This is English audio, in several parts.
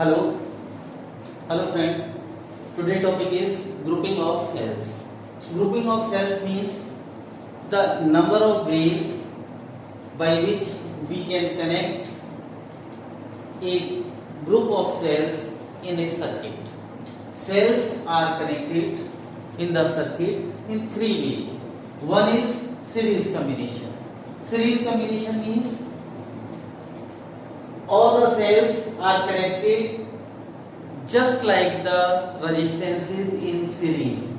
Hello, hello friend. Today topic is grouping of cells. Grouping of cells means the number of ways by which we can connect a group of cells in a circuit. Cells are connected in the circuit in three ways. One is series combination. Series combination means all the cells are connected just like the resistances in series,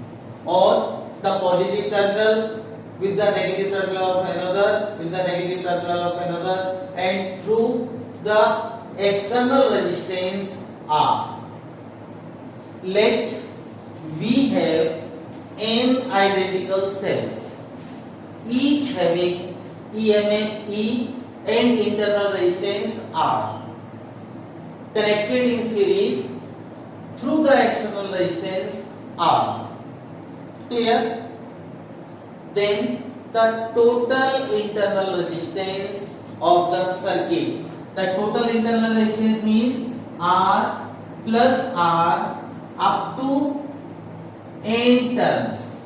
or the positive terminal with the negative terminal of another, with the negative terminal of another, and through the external resistance R. Let we have n identical cells, each having EMF E and internal resistance R, connected in series through the external resistance R. Clear? Then the total internal resistance of the circuit. The total internal resistance means R plus R up to n terms.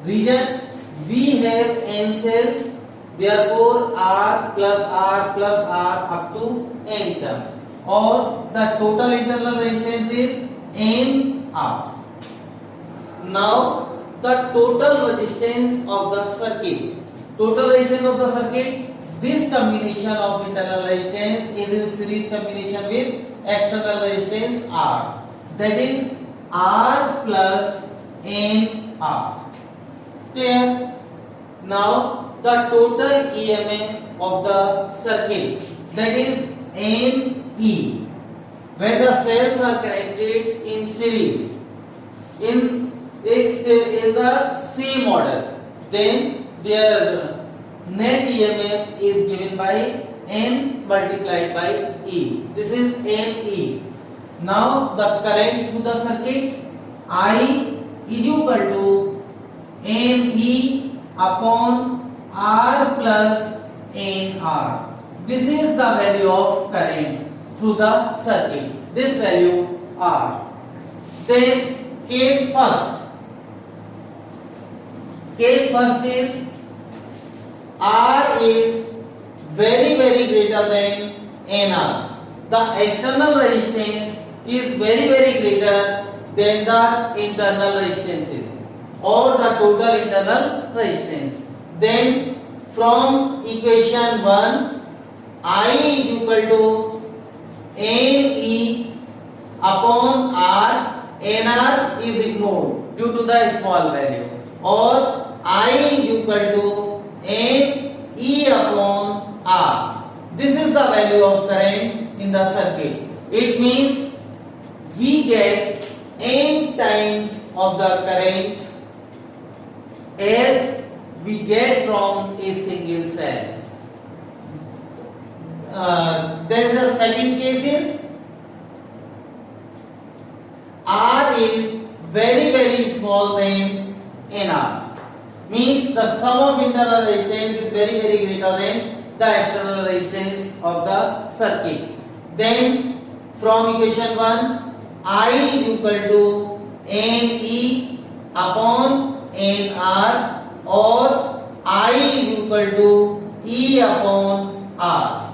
Reason, we have n cells, therefore R plus R plus R up to n terms, or the total internal resistance is n R. Now the total resistance of the circuit. Total resistance of the circuit, this combination of internal resistance is in series combination with external resistance R. That is R plus n R. Clear? Now the total EMF of the circuit, that is NE, when the cells are connected in series in the same order, then their net EMF is given by N multiplied by E. This is NE. Now the current through the circuit I is equal to NE upon R plus NR. This is the value of current through the circuit. This value R. Then case first. Case first is R is very greater than NR. The external resistance is very greater than the internal resistance or the total internal resistance. Then from equation 1, I is equal to NE upon R, NR is ignored due to the small value, or I is equal to NE upon R. This is the value of current in the circuit. It means we get n times of the current as we get from a single cell. There is a second case is R is very small than NR. Means the sum of internal resistance is very greater than the external resistance of the circuit. Then from equation 1, I is equal to NE upon NR, or I is equal to E upon R.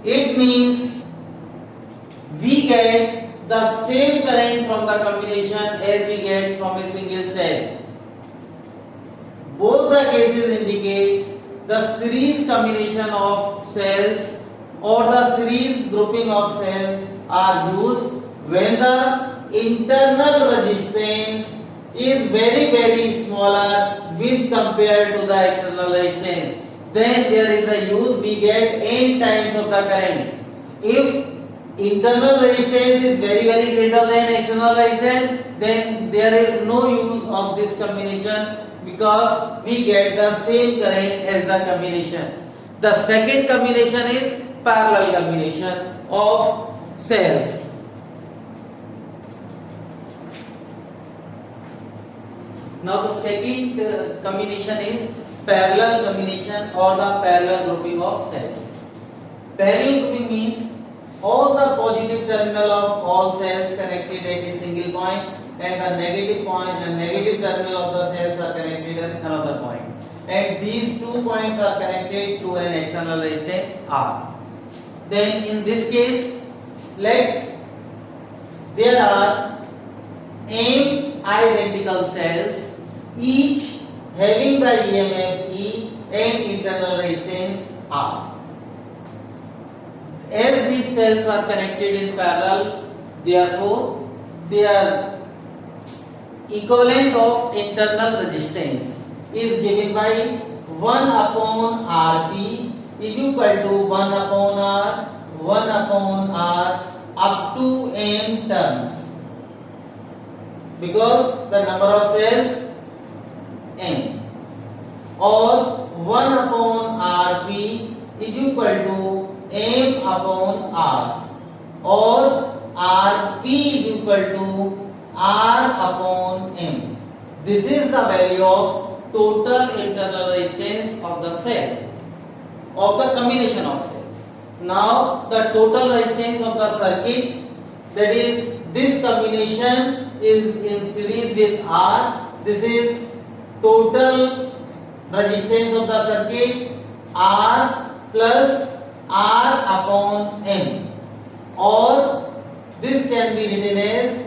It means we get the same current from the combination as we get from a single cell. Both the cases indicate the series combination of cells or the series grouping of cells are used when the internal resistance is very smaller with compared to the external resistance. Then there is a use, we get n times of the current. If internal resistance is very greater than external resistance, then there is no use of this combination because we get the same current as the combination. The second combination is parallel combination of cells. Now the second combination is parallel combination or the parallel grouping of cells. Parallel grouping means all the positive terminal of all cells connected at a single point, and the negative point and negative terminal of the cells are connected at another point, and these 2 points are connected to an external resistance R. Then in this case, let there are n identical cells, each having the EMF E and internal resistance R. As these cells are connected in parallel, therefore their equivalent of internal resistance is given by 1 upon Rp is equal to 1 upon R, 1 upon R up to n terms, because the number of cells n, or 1 upon Rp is equal to m upon R, or Rp is equal to R upon m. This is the value of total internal resistance of the cell, of the combination of cells. Now the total resistance of the circuit, that is this combination is in series with R. This is total resistance of the circuit R plus R upon M, or this can be written as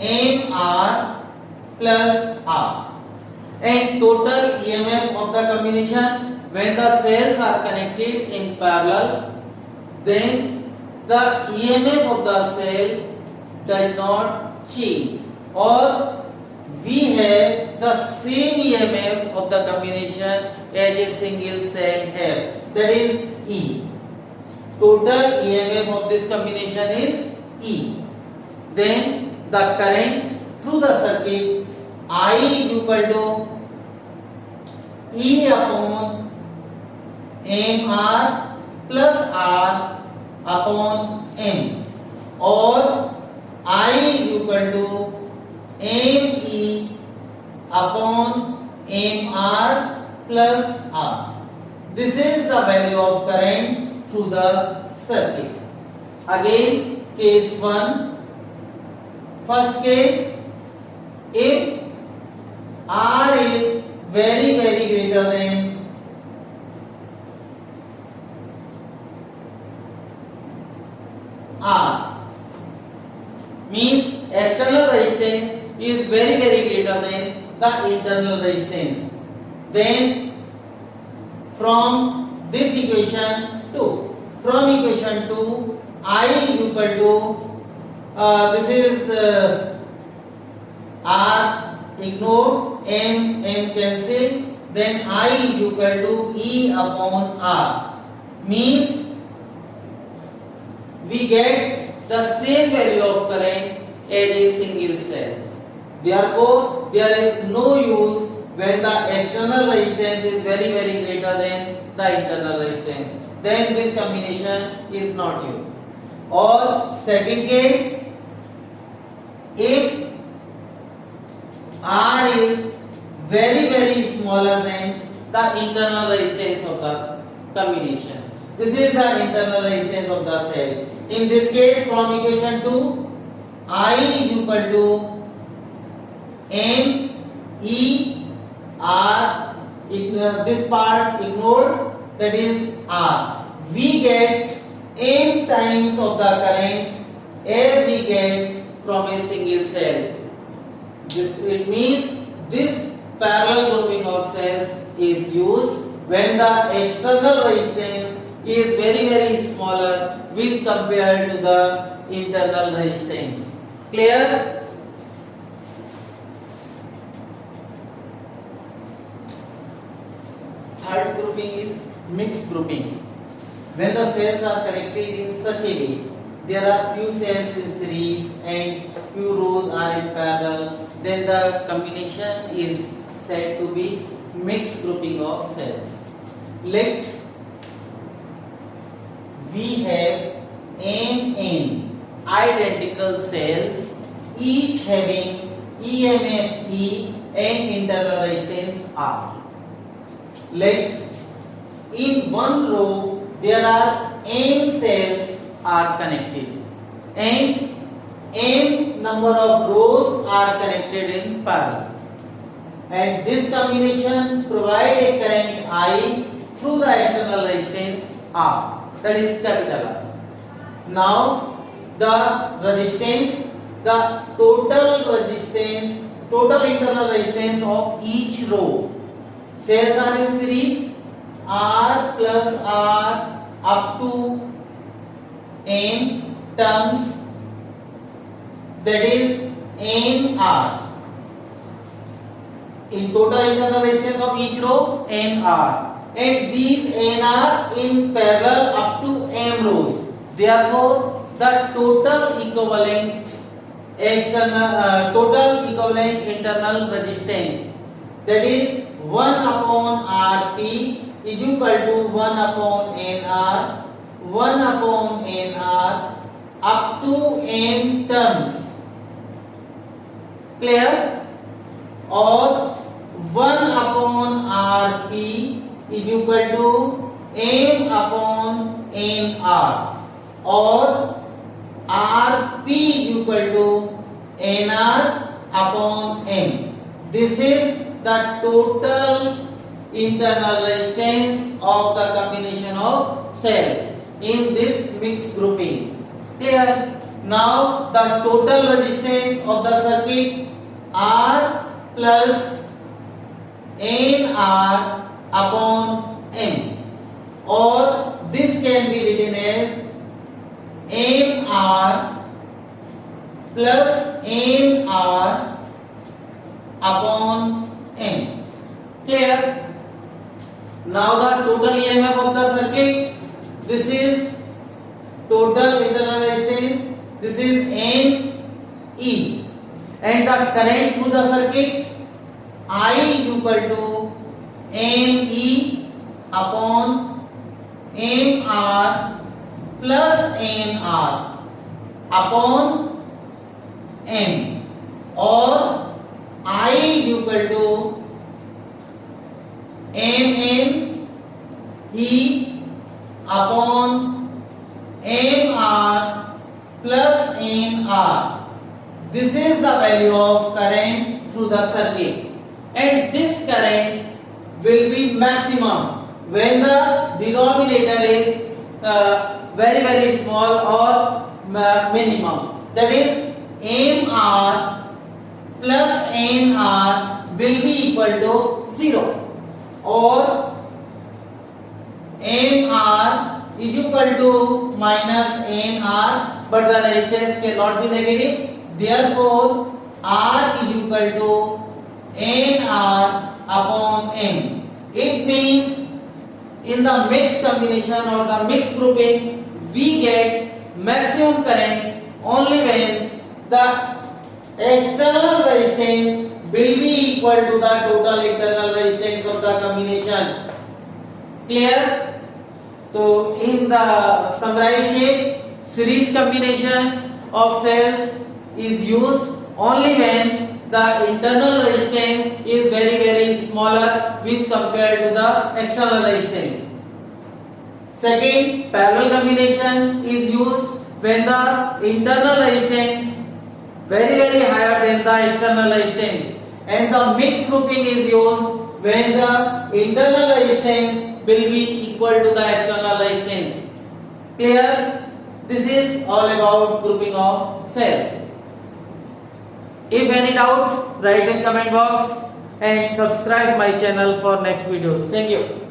MR plus R. And total EMF of the combination, when the cells are connected in parallel, then the EMF of the cell does not change, or we have the same EMF of the combination as a single cell have, that is E. Total EMF of this combination is E. Then the current through the circuit I is equal to E upon MR plus R upon M, or I is equal to ME upon MR plus R. This is the value of current through the circuit. Again, case 1. First case, if R is very greater than R, means external resistance is very greater than the internal resistance, then from this equation 2, from equation 2, I is equal to this is R ignored, M cancel, then I is equal to E upon R, means we get the same value of current as a single cell. Therefore, there is no use when the external resistance is very greater than the internal resistance. Then this combination is not used. Or second case, if R is very smaller than the internal resistance of the combination. This is the internal resistance of the cell. In this case, from equation 2, I is equal to M E R, this part ignored, that is R. We get M times of the current as we get from a single cell. It means this parallel grouping of cells is used when the external resistance is very smaller with compared to the internal resistance. Clear? Third grouping is mixed grouping. When the cells are connected in such a way, there are few cells in series and few rows are in parallel, then the combination is said to be mixed grouping of cells. Let we have n identical cells, each having EMF E and internal resistance R. Let in one row there are n cells are connected and n number of rows are connected in parallel, and this combination provide a current I through the external resistance R, that is capital R. Now the resistance, the total internal resistance of each row. Cells are in series, R plus R up to n terms, that is NR. In total internal resistance of each row, NR, and these NR in parallel up to m rows. Therefore, the total equivalent internal resistance, that is 1 upon Rp is equal to 1 upon Nr, 1 upon Nr up to n terms. Clear? Or 1 upon Rp is equal to m upon Nr, or Rp is equal to Nr upon m. This is the total internal resistance of the combination of cells in this mixed grouping. Clear? Now the total resistance of the circuit R plus NR upon M, or this can be written as NR plus NR upon M. Clear? Now the total EMF of the circuit, this is total internal resistance, this is NE, and the current through the circuit I is equal to NE upon MR plus NR upon M, or I is equal to MN E upon MR plus NR. This is the value of current through the circuit, and this current will be maximum when the denominator is very small or minimum, that is MR plus NR will be equal to 0, or MR is equal to minus NR, but the resistance cannot be negative. Therefore, R is equal to NR upon M. It means in the mixed combination or the mixed grouping, we get maximum current only when the external resistance will be equal to the total internal resistance of the combination. Clear? So in the summarized shape, series combination of cells is used only when the internal resistance is very smaller with compared to the external resistance. Second, parallel combination is used when the internal resistance very higher than the external resistance, and the mixed grouping is used when the internal resistance will be equal to the external resistance. Clear? This is all about grouping of cells. If any doubt, write in comment box and subscribe my channel for next videos. Thank you.